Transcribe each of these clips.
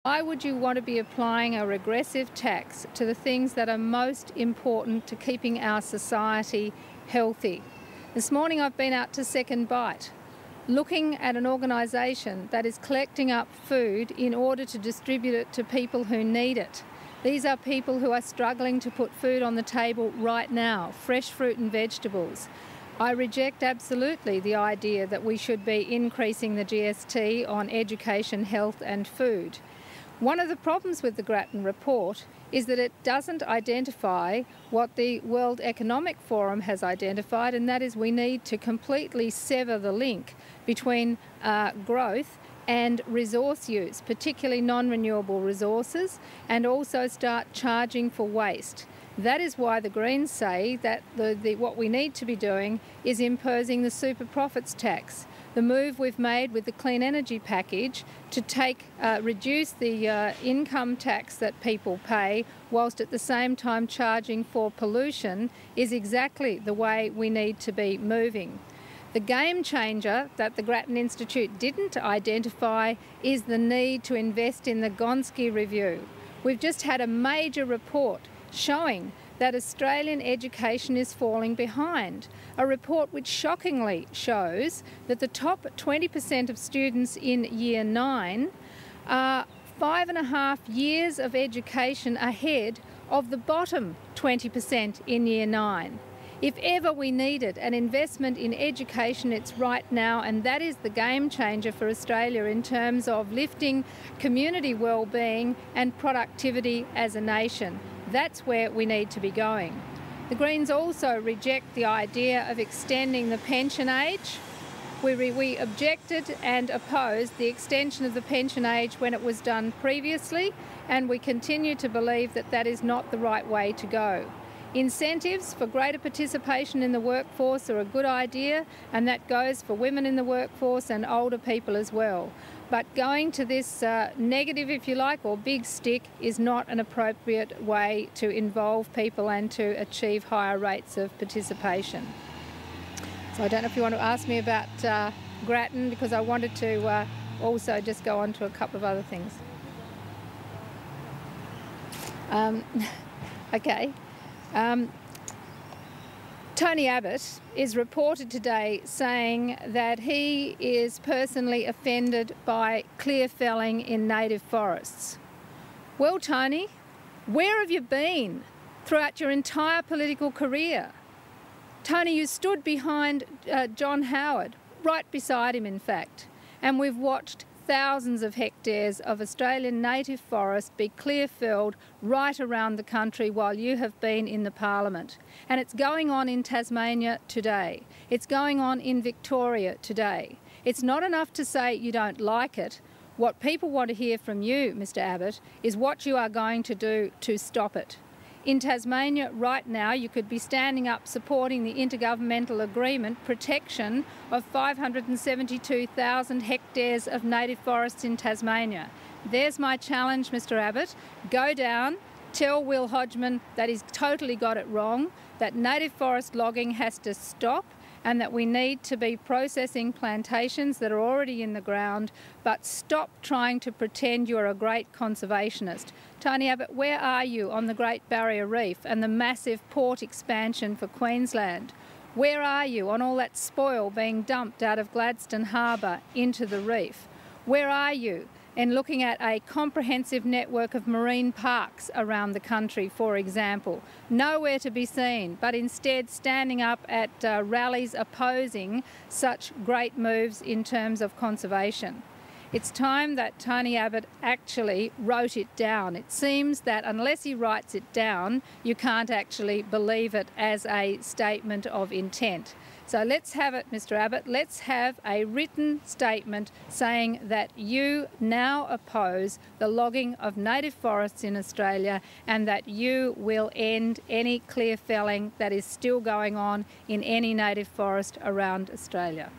Why would you want to be applying a regressive tax to the things that are most important to keeping our society healthy? This morning I've been out to Second Bite, looking at an organisation that is collecting up food in order to distribute it to people who need it. These are people who are struggling to put food on the table right now, fresh fruit and vegetables. I reject absolutely the idea that we should be increasing the GST on education, health and food. One of the problems with the Grattan report is that it doesn't identify what the World Economic Forum has identified, and that is we need to completely sever the link between growth and resource use, particularly non-renewable resources, and also start charging for waste. That is why the Greens say that what we need to be doing is imposing the super profits tax. The move we've made with the clean energy package to reduce the income tax that people pay whilst at the same time charging for pollution is exactly the way we need to be moving. The game changer that the Grattan Institute didn't identify is the need to invest in the Gonski Review. We've just had a major report showing that Australian education is falling behind. A report which shockingly shows that the top 20% of students in Year 9 are 5.5 years of education ahead of the bottom 20% in Year 9. If ever we needed an investment in education, it's right now, and that is the game changer for Australia in terms of lifting community well-being and productivity as a nation. That's where we need to be going. The Greens also reject the idea of extending the pension age. We objected and opposed the extension of the pension age when it was done previously, and we continue to believe that that is not the right way to go. Incentives for greater participation in the workforce are a good idea, and that goes for women in the workforce and older people as well. But going to this negative, if you like, or big stick is not an appropriate way to involve people and to achieve higher rates of participation. So I don't know if you want to ask me about Grattan, because I wanted to also just go on to a couple of other things. Okay. Tony Abbott is reported today saying that he is personally offended by clear felling in native forests. Well, Tony, where have you been throughout your entire political career? Tony, you stood behind John Howard, right beside him in fact, and we've watched thousands of hectares of Australian native forest be clear-felled right around the country while you have been in the Parliament. And it's going on in Tasmania today. It's going on in Victoria today. It's not enough to say you don't like it. What people want to hear from you, Mr Abbott, is what you are going to do to stop it. In Tasmania right now, you could be standing up supporting the intergovernmental agreement protection of 572,000 hectares of native forests in Tasmania. There's my challenge, Mr Abbott. Go down, tell Will Hodgman that he's totally got it wrong, that native forest logging has to stop, and that we need to be processing plantations that are already in the ground, but stop trying to pretend you're a great conservationist. Tony Abbott, where are you on the Great Barrier Reef and the massive port expansion for Queensland? Where are you on all that spoil being dumped out of Gladstone Harbour into the reef? Where are you in looking at a comprehensive network of marine parks around the country, for example? Nowhere to be seen, but instead standing up at rallies opposing such great moves in terms of conservation. It's time that Tony Abbott actually wrote it down. It seems that unless he writes it down, you can't actually believe it as a statement of intent. So let's have it, Mr Abbott. Let's have a written statement saying that you now oppose the logging of native forests in Australia and that you will end any clear felling that is still going on in any native forest around Australia.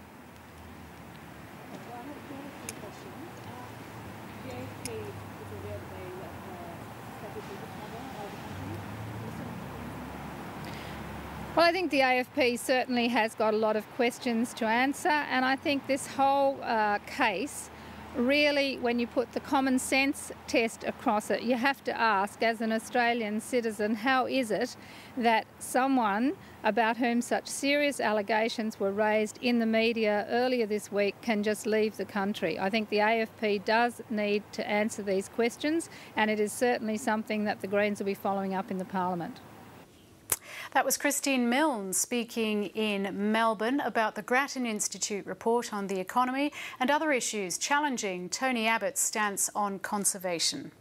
Well, I think the AFP certainly has got a lot of questions to answer, and I think this whole case really, when you put the common sense test across it, you have to ask, as an Australian citizen, how is it that someone about whom such serious allegations were raised in the media earlier this week can just leave the country? I think the AFP does need to answer these questions, and it is certainly something that the Greens will be following up in the Parliament. That was Christine Milne speaking in Melbourne about the Grattan Institute report on the economy and other issues challenging Tony Abbott's stance on conservation.